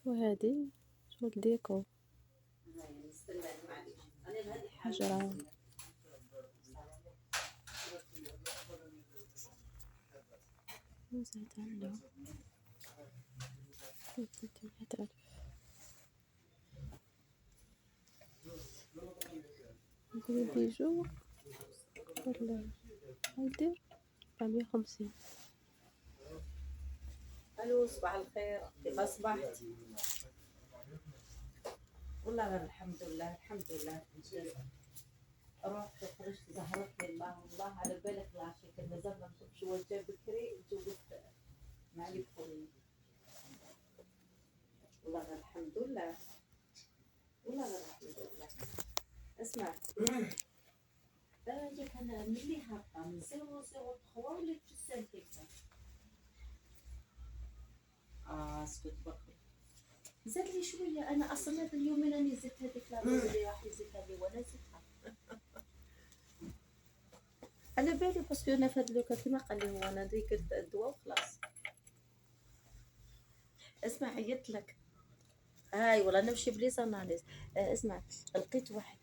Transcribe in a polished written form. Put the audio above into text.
وهذه شغل ديكو حجرة. وزاد عنده 300,000. هذا بيجو ولا يدير 450. الو صباح الخير، كيف اصبحت؟ والله غير الحمد لله الحمد لله. رحت خرجت زهرتني الله والله على بالك العشاء كنا نزلنا نشوف شو وجه بكري وجبت معلي بخوري. والله غير الحمد لله والله غير الحمد لله. اسمع جيت انا ملي هابطه من 003 وليت في السنتيكا. اسكت بقى زاد لي شويه. انا اصلا هذا اليومين راني زدت هذيك لاروز اللي راح يزيدها لي وانا زدتها على بالي باسكو انا فهاد لوكا كيما قال لي هو انا درت الدواء وخلاص. اسمع عيطت لك هاي والله نمشي بليز اناليز. اسمع لقيت واحد